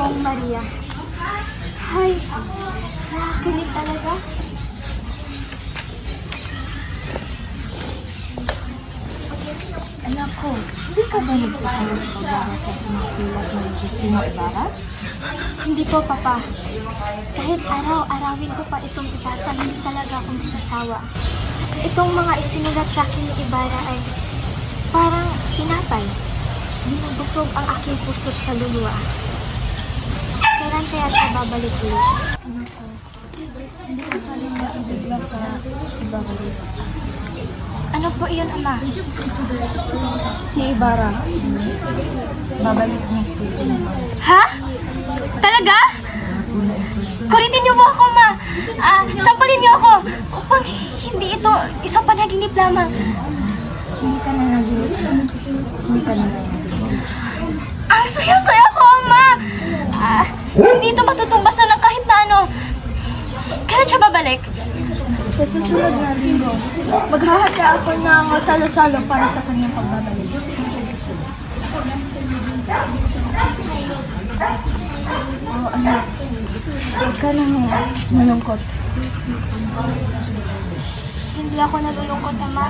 akong Maria. Ay, nakakilig talaga. Anak ko, hindi ka ba nagsasama sa pagbara sa sinusulat ng Justino Ibarra? Hindi po, Papa. Kahit araw-arawin ko pa itong ipasa, hindi talaga ako magsasawa. Itong mga isinulat sa akin ni Ibarra ay parang tinapay. Binubusog ang aking puso't kaluluwa. Kailan kaya siya babalik ulit? Anak ko, hindi ka saling maibigla sa ibabalik. Ano po iyon, Ama? Si Ibarra, babalik niya sa Pilipinas. Ha? Talaga? Kulitin niyo po ako, Ma. Sampalin niyo ako upang hindi ito isang panaginip lamang. Hindi ka na nagilit. Hindi ka na nagilit. Ang saya-saya ko, Ma. Hindi ito matutumbasan ng kahit na ano. Kailan siya babalik? Sa susunod na linggo, maghahanda ako ng salo-salo para sa kanyang pagbabalik. Oh, anak, huwag ka nang malungkot. Hindi ako nalulungkot, Ama.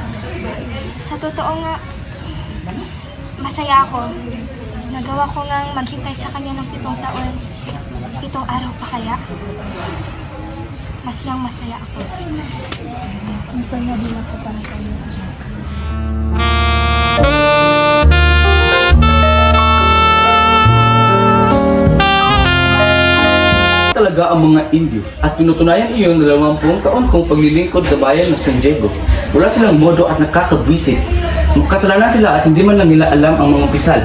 Sa totoo nga, masaya ako. Nagawa ko ngang maghintay sa kanya ng 7 taon. 7 araw pa kaya? Masayang-masaya ako. Masaya din ako para sa iyo. Talaga ang mga Indio at pinutunayan iyon 20 taon kong paglilingkod sa bayan ng San Diego. Wala silang modo at nakakabwisit. Kasalanan sila at hindi man lang nila alam ang mga pisal.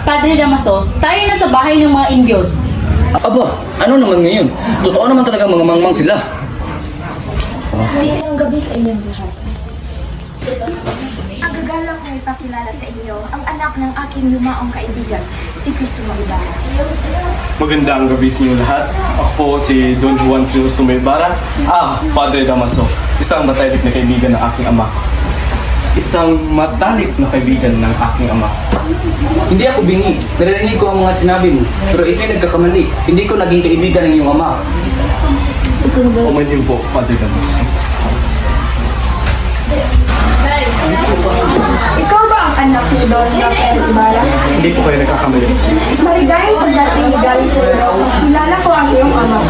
Padre Damaso, tayo na sa bahay ng mga Indios. Aba, ano naman ngayon? Totoo naman talaga mga mangmang sila. Ngayong gabi sa inyong buhay. Ang gagalang kong ipakilala sa inyo ang anak ng aking lumaong kaibigan, si Cristino Ibarra. Magandang gabi sa inyo lahat. Ako po si Don Juan Crisostomo Ibarra, Padre Damaso, isang matalik na kaibigan ng aking ama. Isang matalik na kaibigan ng aking ama. Hindi ako bingi. Narinig ko ang mga sinabi mo. Pero ikay nagkakamali. Hindi ko naging kaibigan ng iyong ama. Umanin po, Padre Damaso. Ikaw ba ang anak ni Don Rafael Ibarra? Hindi po kayo nagkakamali. Maligayang pagdating ni galing sa iyo, kilala ko ang iyong ama.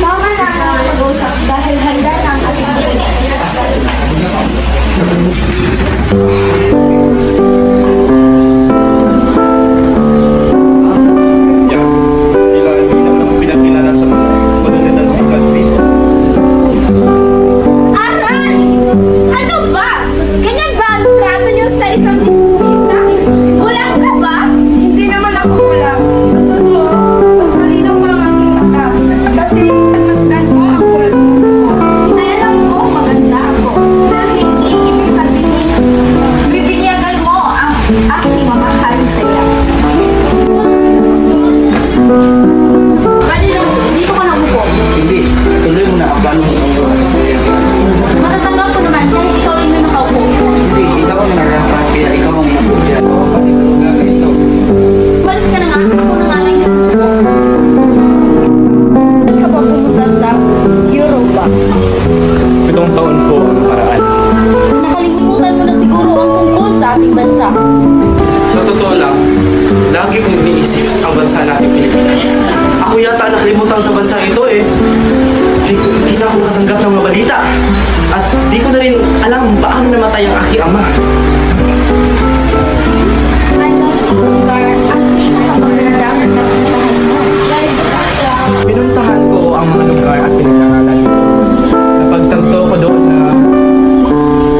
Tama na ang mag-usap dahil handa na ang ating Yan. Ilang lang pinakilala sa mga madundan ng pagkalpito. Aray! Ano ba? Ganyan ba ang trato niyo sa isang bisita? Ulang ka ba? Hindi naman ako ulang. Totoo, mas malinaw pa ang aking mata. Kasi pagmasdan ko ang kulat mo. Ay, alam ko, maganda ako. Pero hindi ibig sabihin, bibinyagan mo ang aking mamahalin sa iyo. Padre Damaso, dito ka na upo. Hindi. Tuloy mo na ang plano mo ang oras sa iyo. Matatanggap ko naman kahit ikaw rin na nakaupo. Hindi. Ikaw ang narapat kaya ikaw ang upo dyan. Ako pati sa lugar na ito. Umalis ka na nga, ako na nga lang yung Saan ka pa pumunta sa Europa? 7 taon po ang nakaraan. Nakalimutan mo na siguro ang tungkol sa ating bansa. Sa totoo lang, lagi kong iniisip ang bansa natin Pilipinas. Ako yata nakalimutan sa bansa ito eh. Di na ako nakatanggap ng mga balita. At di ko na rin alam paano namatay ang aking ama. Ang pinakamagandang na pinuntahan mo. Pinuntahan ko ang mga lugar at pinag-aralan ko. Napagtanto ko doon na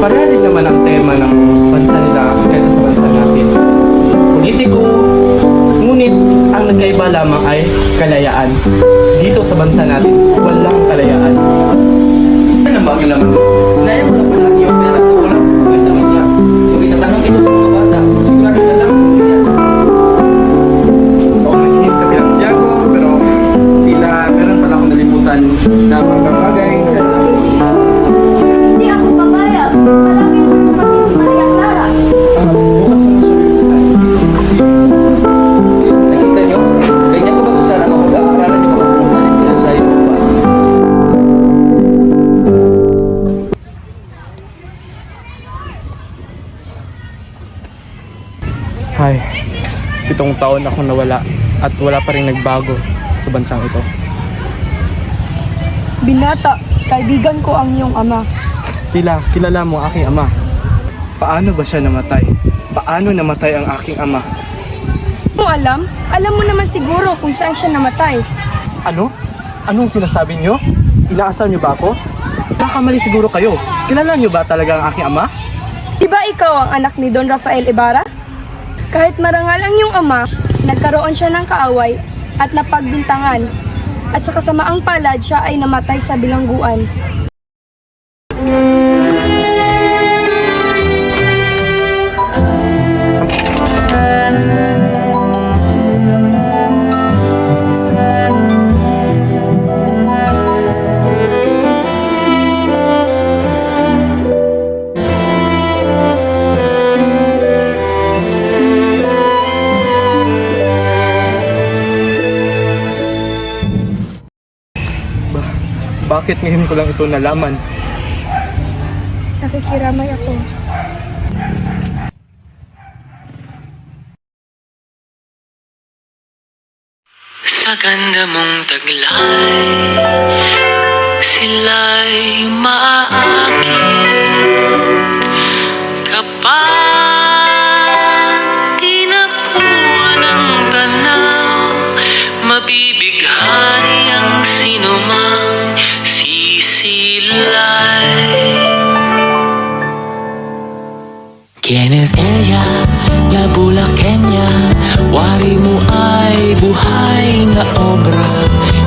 pareha din naman ang tema ng bansa nila kaysa sa bansa natin. Politiko, ngunit ang nagkaiba lamang ay kalayaan. Dito sa bansa natin, walang kalayaan. Ano ang bagay naman mo? Sinayang mo lang palagi yung pera sa walang pagkita mo niya. Kung itatanong ito sa mga bata, sigurado na lang kung yan. Oo, naghinit kami ng Tiago, pero tila meron pala akong nalimutan na mga bagay na kailangan ko masasabi. Hindi ako papayag. Marami mo maging Maria Clara. Bukas mo na siya sa tayo. Sige. Ay, 7 taon akong nawala at wala pa rin nagbago sa bansang ito. Binata, kaibigan ko ang iyong ama. Kilala mo ang aking ama. Paano ba siya namatay? Paano namatay ang aking ama? Kung alam, alam mo naman siguro kung saan siya namatay. Ano? Anong sinasabi niyo? Inaasar niyo ba ako? Kakamali siguro kayo. Kilala niyo ba talaga ang aking ama? Di ba ikaw ang anak ni Don Rafael Ibarra? Kahit marangal ang iyong ama, nagkaroon siya ng kaaway at napagbintangan. At sa kasamaang palad, siya ay namatay sa bilangguan. Bakit ngayon ko lang ito nalaman? Nakikiramay ako. Sa ganda mong taglay, sila'y maaakit kapag tinapuan ang tanaw, mabibighani ang sinumang sisilay. ¿Quién es ella? La Bulaqueña. Wari mo ay buhay na obra,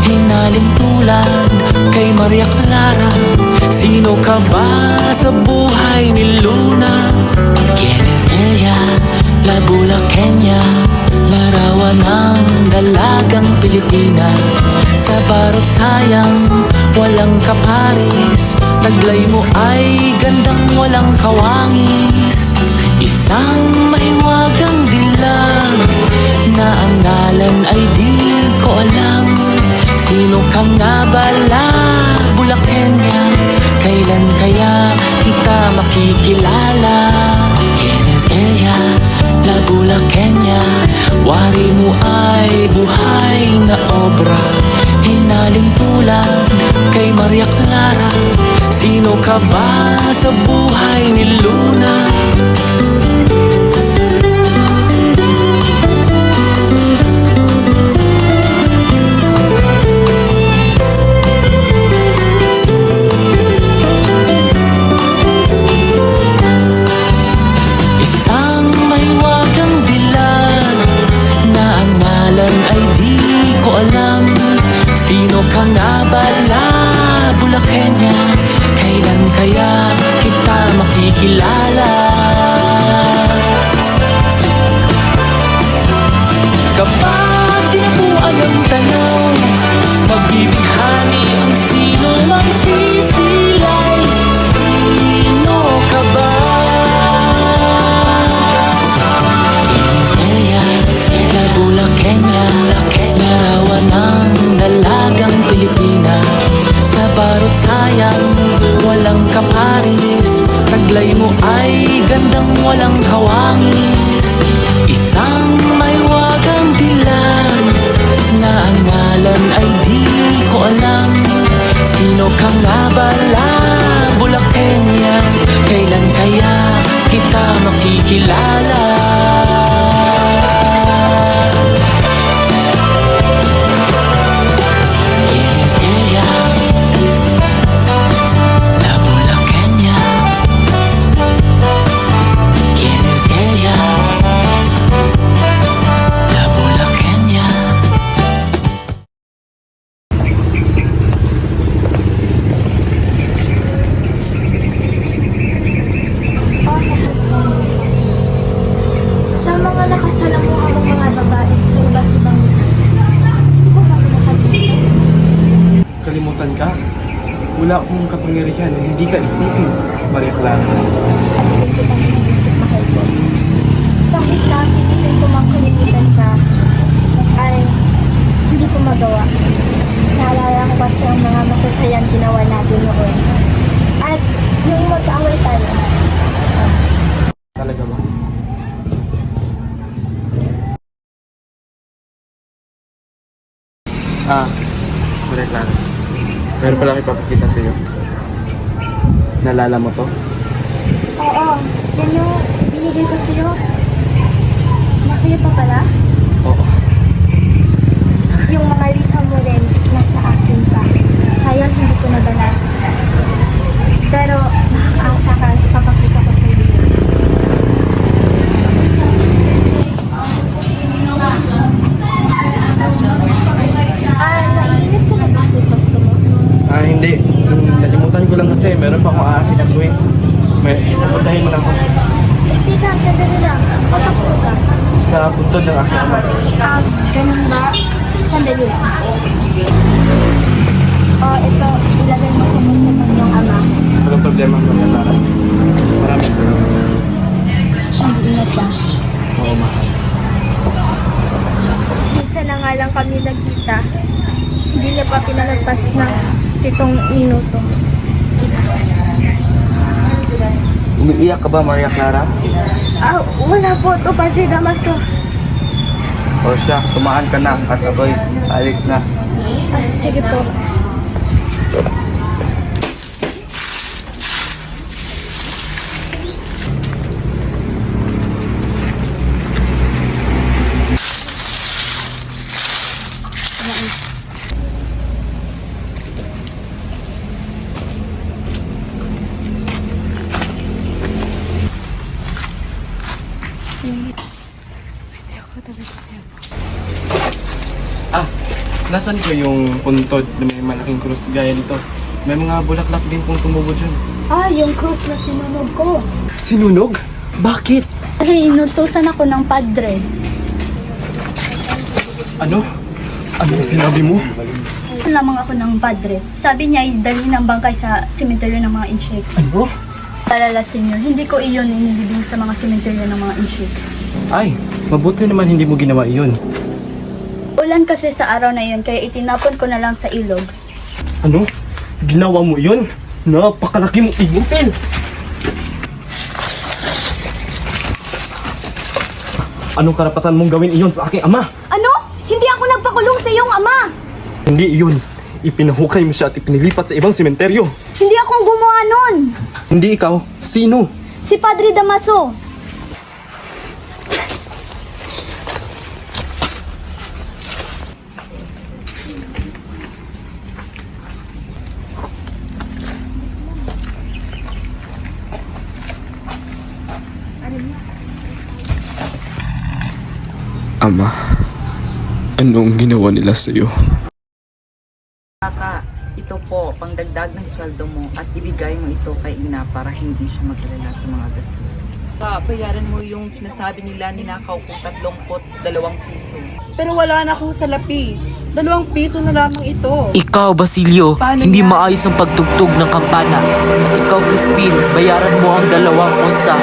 hinaling tulad kay Maria Clara. Sino ka ba sa buhay ni Luna? ¿Quién es ella? La Bulaqueña. Larawan ng dalagang Pilipina. Sa barot sayang, walang kaparis. Taglay mo ay gandang walang kawangis. Isang maiwagang dilag na ang ngalan ay di ko alam. Sino ka nga bala, Bulaqueña? Kailan kaya kita makikilala? ¿Quién es ella? La Bulaqueña. Wari mo ay buhay na obra, hinaling tulad kay Maria Clara. Sino ka ba sa buhay ni Luna? Isang maiwagang dilag na ang ngalan ay di ko alam. Sino ka nga bala, Bulaqueña? Kailan kaya kita makikilala? Kapag tinapuan ang tanaw, magbibihani ang sino mang sisilay. Sino ka ba? La Bulaqueña. Larawan ng dalagang Pilipina. Sa barot sayang, walang kaparis. Taglay mo ay gandang walang kawangis. Isang maiwagang dilag na ang ngalan ay di ko alam. Sino ka nga bala, Bulaqueña? Kailan kaya kita makikilala? ¿Quién es ella? La Bulaqueña. ¿Quién es ella? La Bulaqueña. Sa mga nakasalamuha mong mga babae sa iba't ibang lugar, hindi ko ba nakalimutan? Kalimutan ka? Wala akong kapangyarihan na hindi ka isipin, Maria Clara. Hindi kitang inisip, mahal ko. Kahit na pinitin ko mang kalimutan ka, ay hindi ko magawa. Naalala ko kasi ang mga masasayang ginawa natin noon. At yung magkaaway tayo. Talaga ba? Maria Clara. Meron pala ipapakita sa iyo. Nalala mo to? Oo, yan yung binigay ko sa'yo. Masaya pa pala? Oo. Yung mga liham mo rin, nasa akin pa. Sayang hindi ko nadala. Pero nakakaasa ka, ipapakita ko sa'yo. Naiinit ka na ba yung sauce mo? Hindi. Nalimutan ko lang kasi meron pa akong aasikasuhin. Pupuntahin mo lang ako Sika, sandali lang. Saan ka punta? sa puntod ng aking ama. Ganun ba? Sandali lang. Ito, ilagay mo sa mundo ng iyong ama. Walang problema, Maria Clara. Maraming salamat. Mag-ingat lang. Oo, mahal. Minsan na nga lang kami nagkita. Hindi na pa pinalagpas ng 7 minuto. Umiiyak ka ba, Maria Clara? Wala po ito, Padre Damaso. O siya, tumaan ka na at ako'y alis na. Sige po. Nasaan ko yung puntod na may malaking krus gaya nito? May mga bulaklak din pong tumubo dyan. Yung krus na sinunog ko. Sinunog? Bakit? Kasi inutusan ako ng padre. Ano? Ano yung sinabi mo? Lamang ako ng padre. Sabi niya, dalhin ang bangkay sa sementeryo ng mga insyik. Ano? Talala, senyor, hindi ko iyon inilibing sa mga sementeryo ng mga insyik. Ay, mabuti naman hindi mo ginawa iyon. Ulan kasi sa araw na yun, kaya itinapon ko na lang sa ilog. Ano? Ginawa mo iyon? Napakalaki mong igutin! Anong karapatan mong gawin iyon sa aking ama? Ano? Hindi ako nagpakulong sa iyong ama! Hindi iyon. Ipinahukay mo siya at ipinilipat sa ibang sementeryo. Hindi akong gumawa nun! Hindi ikaw. Sino? Si Padre Damaso! Ama, anong ginawa nila sa'yo? Kaka, ito po, pangdagdag ng sweldo mo at ibigay mo ito kay ina para hindi siya mag-alala sa mga gastos. Bayaran mo yung sinasabi nila ninakaw kong 32 piso. Pero wala na akong salapi. 2 piso na lamang ito. Ikaw, Basilio, hindi maayos ang pagtugtog ng kampana. At ikaw, Crispin, bayaran mo ang 2 onsa.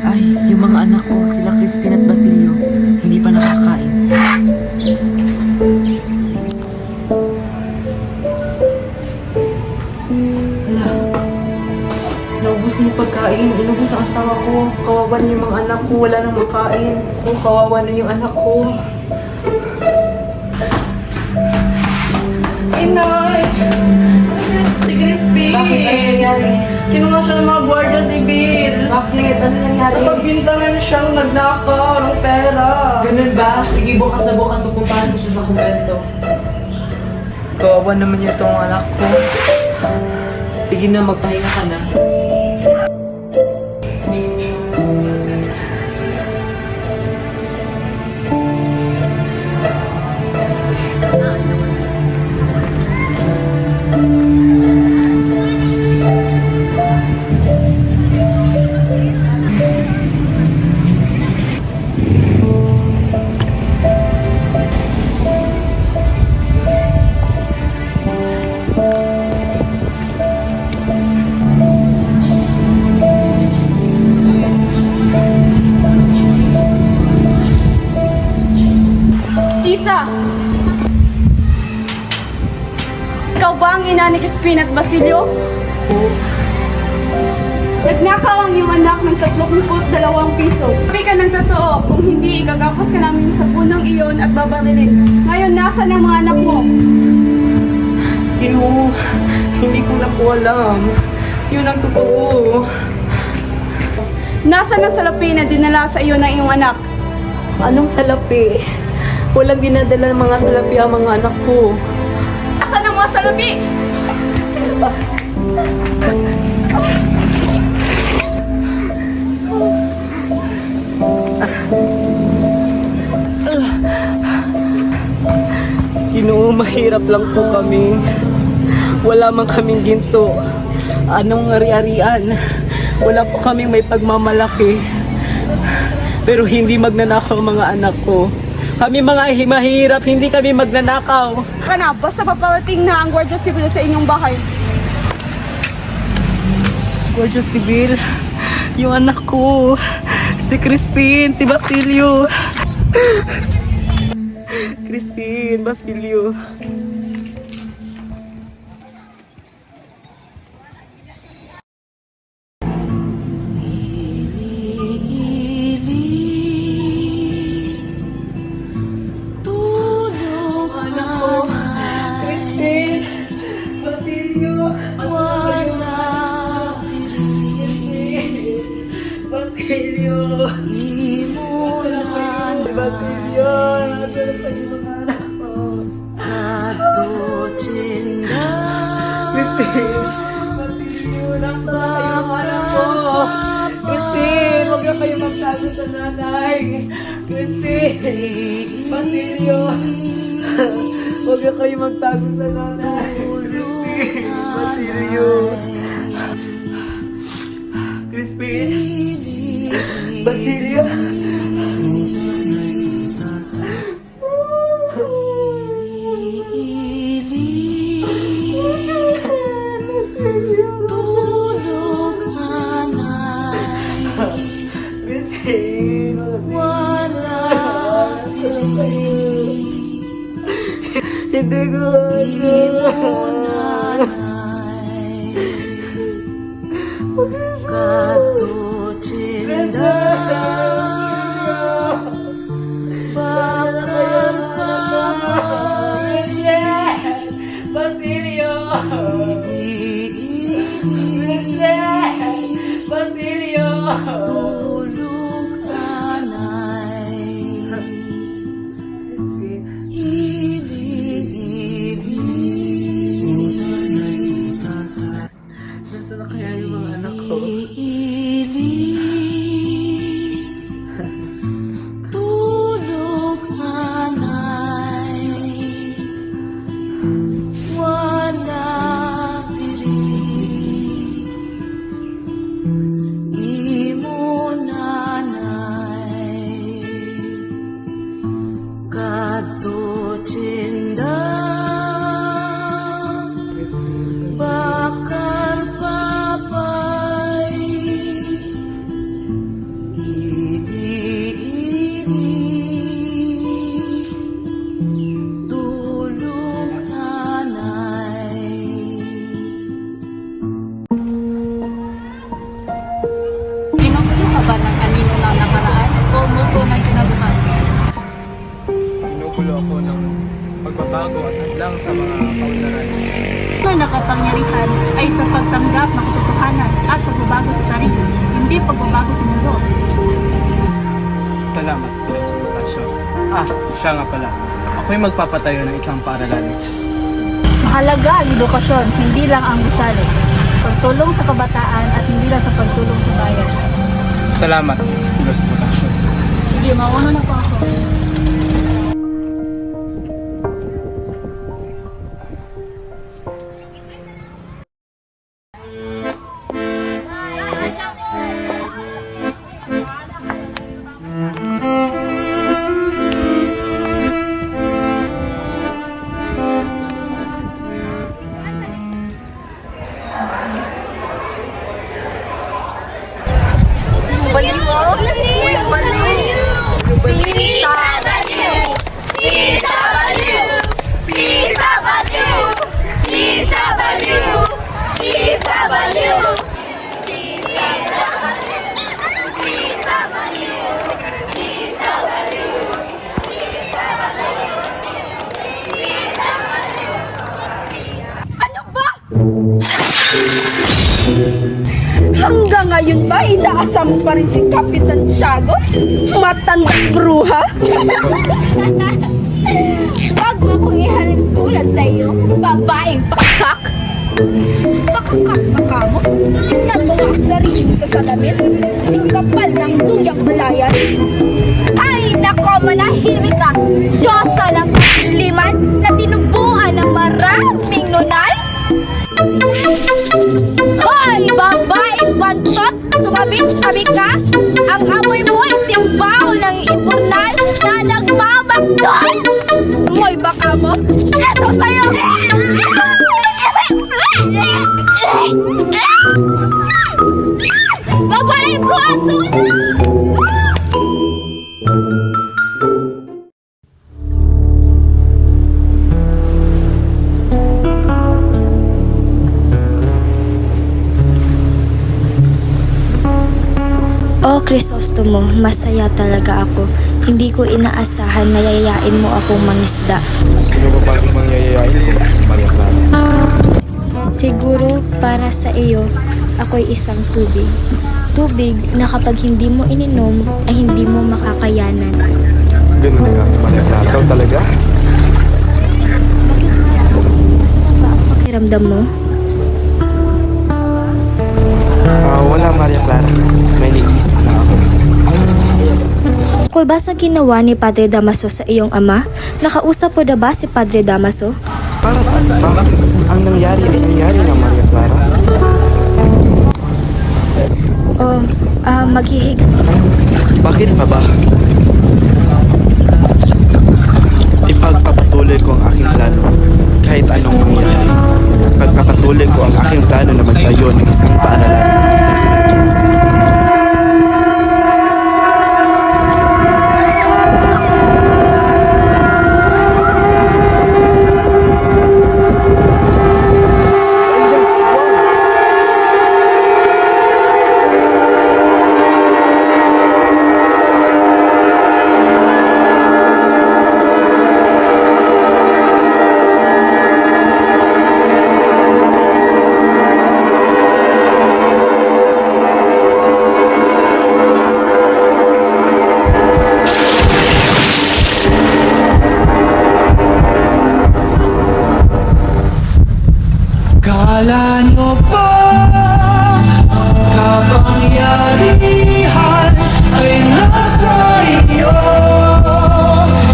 Ay, yung mga anak ko, sila Crispin at Basilio, hindi pa nakakain. Naubos niyo pagkain. Inubos ang asawa ko. Kawawa na yung mga anak ko. Wala nang makain. Kawawa na yung anak ko. Inay! Si Crispy! Bakit? Ano nangyari? Kinuha siya ng mga gwardiya si Bill. Bakit? Ano nangyari? Napagbintangan siyang nagnakaw ng pera. Ganun ba? Sige, bukas na bukas pupuntahan ko siya sa kumpento. Kawawa naman yung itong anak ko. Sige na, magpahinga ka na. Lisa! Ikaw ba ang ina ni Crispin at Basilio? Nagnakaw ang iyong anak ng 32 piso. Sabi ka ng totoo, kung hindi, igagapos ka namin sa punong iyon at babarilin. Ngayon, nasaan ang mga anak mo? Ginoo, hindi ko na po alam. Yun ang totoo. Nasaan ang salapi na dinala sa iyo ng iyong anak? Anong salapi? Walang dinadala ng mga salapi ang mga anak ko. Nasaan ang mga salapi? Ginoo, mahirap lang po kami. Wala man kaming ginto. Anong ari-arian? Wala po kaming may pagmamalaki. Pero hindi magnanakaw ang mga anak ko. Kami mga mahirap, hindi kami magnanakaw. Kana, basta paparating na ang Guardia Civil sa inyong bahay. Guardia Civil, yung anak ko, si Crispin, si Basilio. Crispin, Basilio. Crispin, Basilio. Basilio. Basilio. Nasaan pa yung mga anak ko? Crispin. Basilio. Nasaan pa yung anak ko? Crispin, huwag na kayo magtago sa nanay. Crispin. Basilio. Huwag na kayo magtago sa nanay. Crispin. Basilio. Crispin. Basilio. Crispin. Hindi ko Basilio! Basilio! Nasaan na kaya yung mga anak ko? Pinupuno ka ba ng anino na nakaraan o multo na kinabukasan? Pinukulo ako ng pagbabago at hadlang sa mga kaunlaran. Ang nakapangyarihan ay sa pagtanggap ng katotohanan at pagbabago sa sarili, hindi pagbabago sa mundo. Salamat, Diyos Butasyo. Siya nga pala. Ako'y magpapatayo ng isang paaralan. Mahalaga ang edukasyon, hindi lang ang gusali. Pagtulong sa kabataan at hindi lang sa pagtulong sa bayan. Salamat, Diyos Butasyo. Sige, mauna na po ako. Baliw! Uy, baliw! Si Lisa! Hanggang ngayon ba, inaasa mo pa rin si Kapitan Tiago? Matandang bruha? Wag mo akong ihalin tulad sa iyo, babaeng pakak! Pakakak pa ka mo? Tingnan mo nga ang sarili mo sa salamin. Singkapal ng luyang balayan. Ay, nako, manahimik ka! Diyosa ng liman na tinubuan ng maraming nunal? Hoy, babaeng bantot! Tumabi-tabi ka! Ang amoy mo ay simbaho ng impurnal na nagmamagdol! Amoy baka mo? Eto sa'yo! Babaeng bantot! Oh, Crisostomo, masaya talaga ako. Hindi ko inaasahan na yayayain mo akong mangisda. Sino ba bagong mangyayayain ko, Maria Clara? Siguro para sa iyo, ako'y isang tubig. Tubig na kapag hindi mo ininom ay hindi mo makakayanan. Ganun nga, Maria Clara. Ikaw talaga? Bakit nga? Masama ba ang pakiramdam mo? Wala, Maria Clara. May niisip na ako. Tungkol ba sa ginawa ni Padre Damaso sa iyong ama? Nakausap po na ba si Padre Damaso? Para saan pa? Ang nangyari ay nangyari na, Maria Clara. Oh, maghihig. Bakit pa ba? Ipagpapatuloy ko ang aking plano kahit anong mangyari. Pagpapatuloy ko ang aking plano na magtayo ng isang paaralan. Elias, wag! Kala nyo ba ang kapangyarihan ay nasa inyo?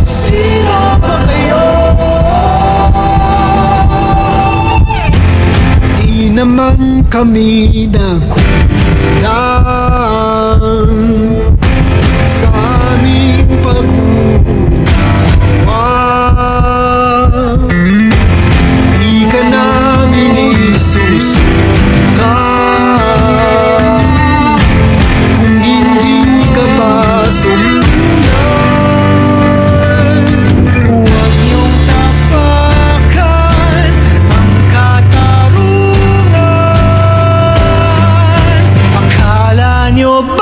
Sino ba kayo? Di naman kami nagkulang sa aming pag-uunawa. Di ka namin isusukan kung hindi ka pa sumunod. Huwag niyong tapakan ang katarungan. Akala niyo ba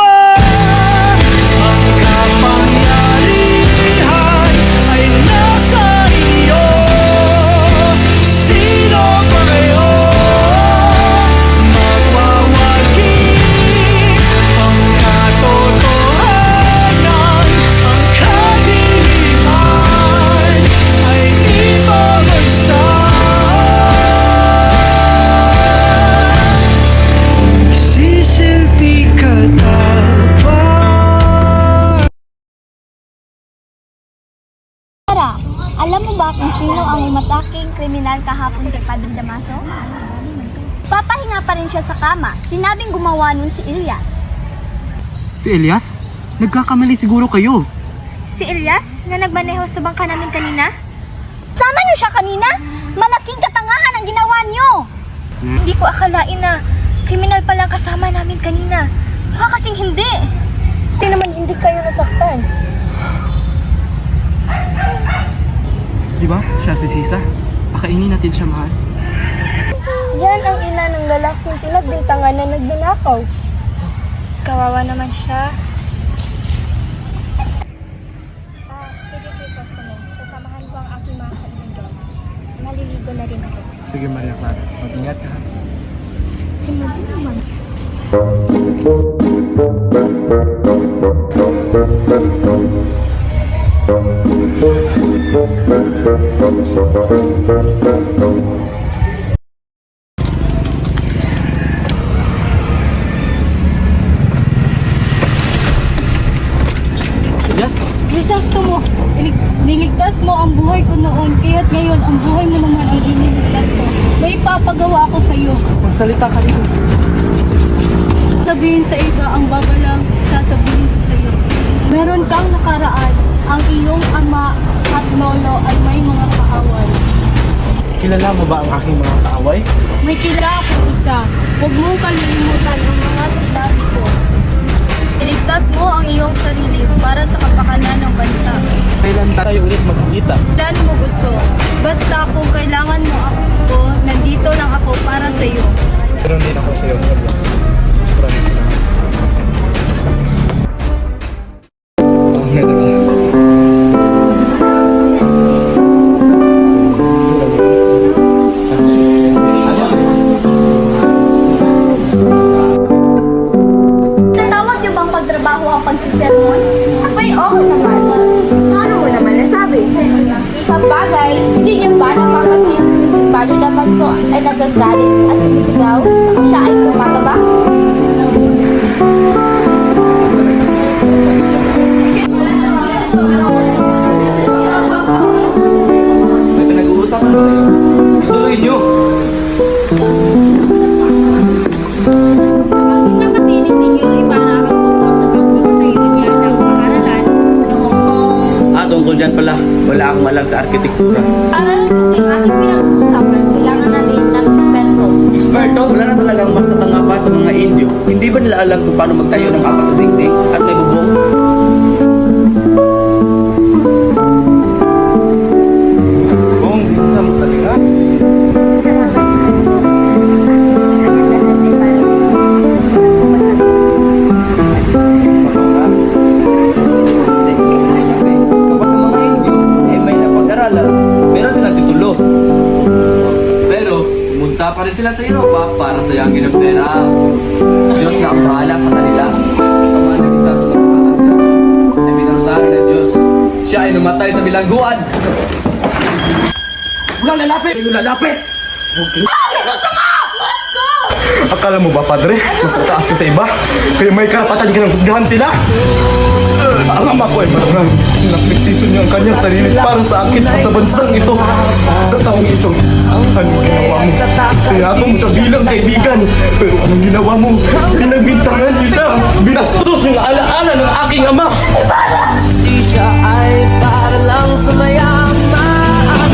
ang kapangyarihan ay nasa iyo? Sino ba kayo? Magwawagi ang katotohanan, ang kadiliman ay ibabagsak. Nagsisilbi ka dapat. Tara, alam mo ba kung sino ang umataking kriminal kahapon kay Padre Damaso? Papahinga pa rin siya sa kama. Sinabing gumawa nun si Elias. Si Elias? Nagkakamali siguro kayo. Si Elias na nagmaneho sa bangka namin kanina? Sama niyo siya kanina? Malaking katangahan ang ginawa niyo! Hindi ko akalain na kriminal palang kasama namin kanina. Baka kasing hindi. Hindi naman hindi kayo nasaktan. Di ba? Siya si Sisa. Pakainin natin siya, mahal. Yan ang ina ng lalaking pinagbintangan na nagnanakaw. Kawawa naman siya. Sige, Crisostomo. Sasamahan ko ang aking mga kaibigan. Maliligo na rin ako. Sige, Maria Clara. Mag-ingat ka. Sinabi naman. Yes? Crisosto mo, niligtas mo ang buhay ko noon, kaya't ngayon ang buhay mo naman ang iniligtas ko. May ipapagawa ako sa iyo. Magsalita ka dito. Sabihin sa iba ang babalang sasabihin ko sa iyo. Meron kang nakaraan, ang iyong ama at lolo ay may mga kaaway. Kilala mo ba ang aking mga kaaway? May kilala akong isa. Huwag mong kalilimutan ang mga sinabi ko. Iligtas mo ang iyong sarili para sa kapakanan ng bansa. Kailan tayo ulit magkikita? Plano mo gusto. Basta kung kailangan mo ako, nandito lang ako para sa iyo. Meron din ako sa iyo, Elias. Promise na. Natawag niyo bang pagtrabaho ang pagsisermon? Abay, okay naman. Ano mo naman nasabi? Sa bagay, hindi niyo ba napapansin kung si Padre Damanso ay nagagalit at sumisigaw? Siya ay tumataba? May pinag-uusapan ba kayo? Ituloy nyo! Nakatili si Yuri para ako sa pagpapatayo niya ng paaralan noong Tungkol dyan pala, wala akong alam sa arkitektura. aralan kasi ang ating pinag-uusapan. Kailangan natin ng eksperto. Eksperto, wala na talagang mas tatanga pa sa mga Indio. Hindi ba nila alam kung paano magtayo ng apat na dingding at may bubong? Kung hindi mo talaga. Salamat. Naganda natin para sa masabi. Kasi kapag ang mga Indio ay may napag-aralan, meron silang titulo. Pero, pumunta pa rin sila sa Europa para sayangin ang pera. Diyos na ang bahala sa kanila. Ang mga nag-isa sa mga makasya ay pinarusahan ng Diyos. Siya ay namatay sa bilangguan. Walang lalapit! Walang lalapit! Akala mo ba, Padre? Mas mataas ka sa iba? Kaya may karapatan ka ng husgahan sila? Ang ama ko ay marangal. Sinakripisyo niya ang kanyang sarili para sa akin at sa bansang ito. Sa taong ito. Anong ginawa mo? Tinato mo siya bilang kaibigan. Pero anong ginawa mo? Pinagbintangan niyo siya. Binastos yung alaala ng aking ama. Di siya ay para lang sa mayaman.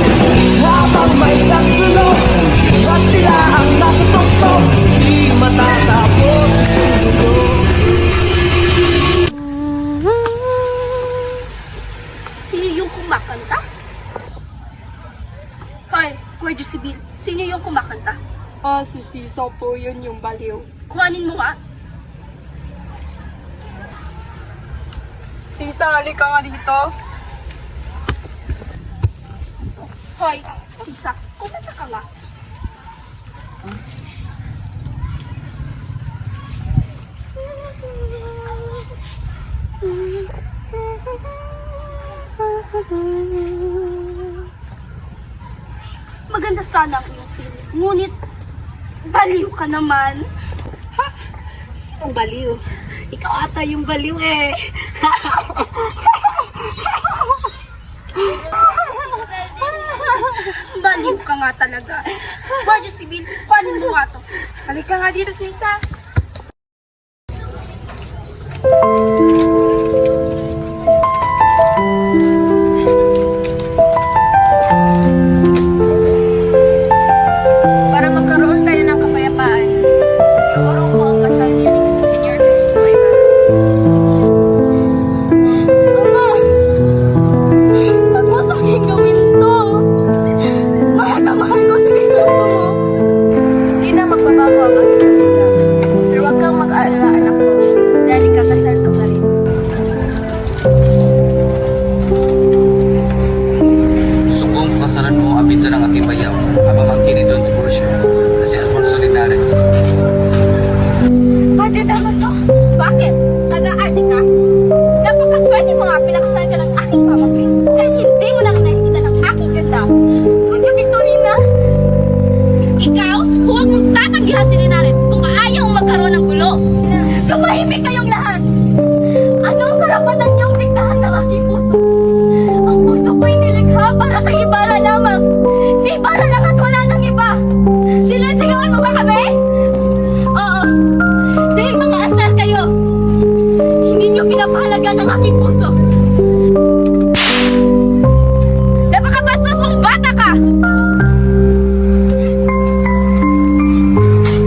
Habang may nagsulong, at sila ang natutuktok, di matatapos. Sino yung kumakanta? Hoy, Guardia Civil, sino yung kumakanta? Si Siso po yun yung baliw. Kuhanin mo nga. Sisa, halika nga dito. Hoy, Sisa, kumanta ka nga. Maganda sana ang iyong piling. Ngunit, baliw ka naman. Ang baliw. Ikaw ata yung baliw eh. Baliw ka nga talaga. Guardia Civil, kuhanin mo nga to. Halika nga dito, Sisa. Para magkaroon tayo ng kapayapaan, iurong ko ang kasal niyo ni Senyor Cristo Ibarra. Ama! Huwag mo sa akin gawin to! Mahal na mahal ko si Crisostomo! Hindi na magbabago ang ating kasunod. pinapahalaga ng aking puso. Napakabastos mong bata ka!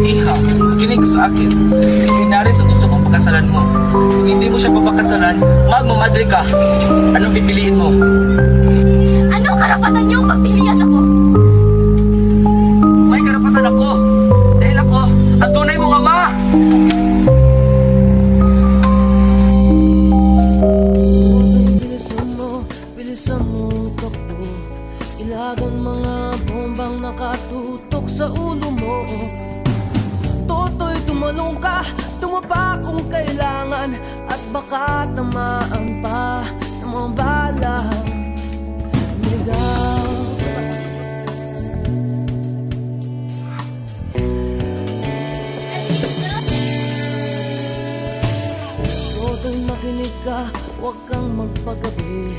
Iha, kinig sa akin. Hindi na rin sa gusto kong pakasalan mo. Kung hindi mo siya papakasalan, magmamadre ka. Anong pipiliin mo? Anong karapatan niyo pagpilian ako? May karapatan ako. Dahil ako, ang tunay mong ama. Bilisan mo takbo. Ilagan mga bombang nakatutok sa ulo mo. Toto'y tumalong ka, tumapa kung kailangan. At baka tamaan pa ng mga balang ligaw. Toto'y makinig ka, huwag kang magpagabi.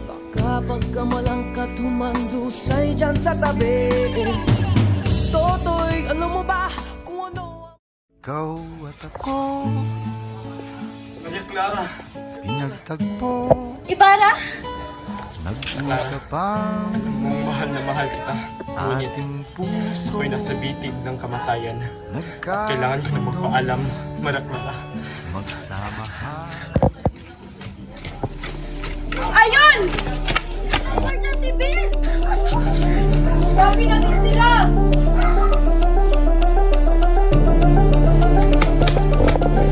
Baka pagkamalangkat humandusay dyan sa tabi. Toto'y, alam mo ba kung ano? Ikaw at ako, Maria Clara. pinagtagpo, Ibarra! nag-usap ang Mong mahal na mahal kita. Ngunit ating puso. ako'y nasa bitig ng kamatayan. Nagkasundo, Kailangan ko na magpaalam, Maria Clara. magsama ha. Ayun! Guardia Civil! Dami natin sila!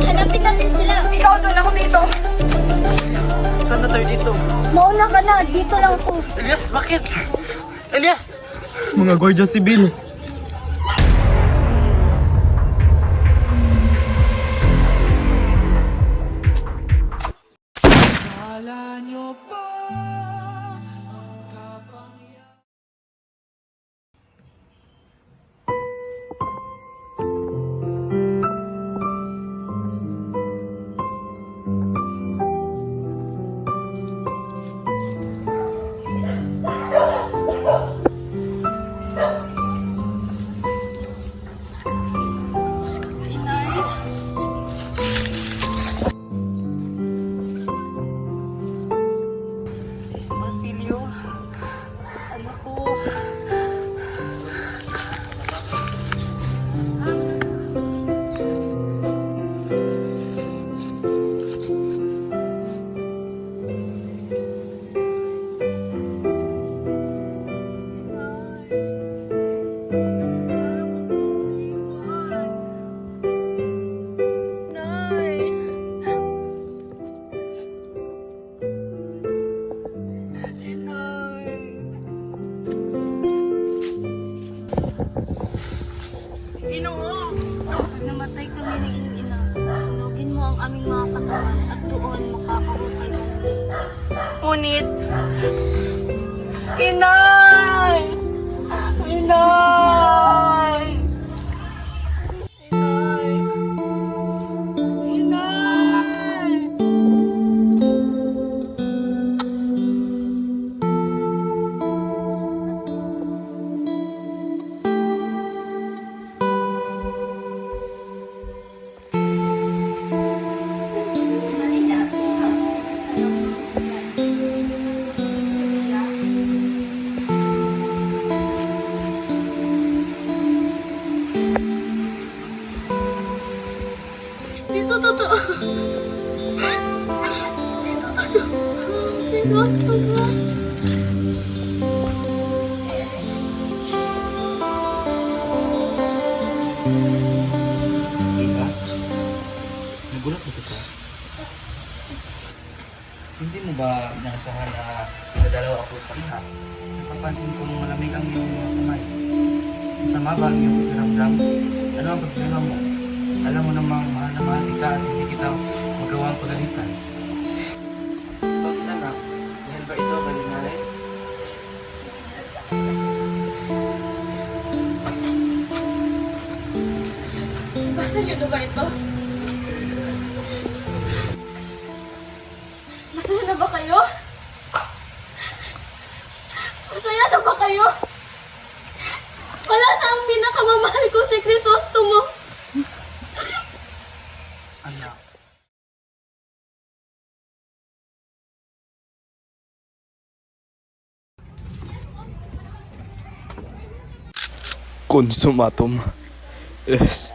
Hanapin natin sila. Ikaw doon, ako dito. Saan na tayo dito? Mauna ka na, dito lang po. Elias, bakit? Elias! Mga Guardia Civil. Basilio, anak ko. Pag namatay kami ng iyong ina, sunugin mo ang aming mga katawan at doon makakahukay kami. Ngunit, Inay! Inay! Inay! Inay! Dito totoo. Dito totoo. Gusto ko. Iha, nagulat mo kita. Hindi mo ba inasahan na dadalaw ako sa isa? Napapansin kong malamig ang iyong mga kamay. Masama ba ang iyong pakiramdam? Ano ang problema mo? Alam mo namang mahal na mahal kita at hindi kita magawang pagalitan. Bakit anak? Dahil ba ito kay Linares? Basa niyo na ba ito? Masaya na ba kayo? Masaya na ba kayo? Wala na ang pinakamamahal ko si Crisostomo. Anak, Consumatum est.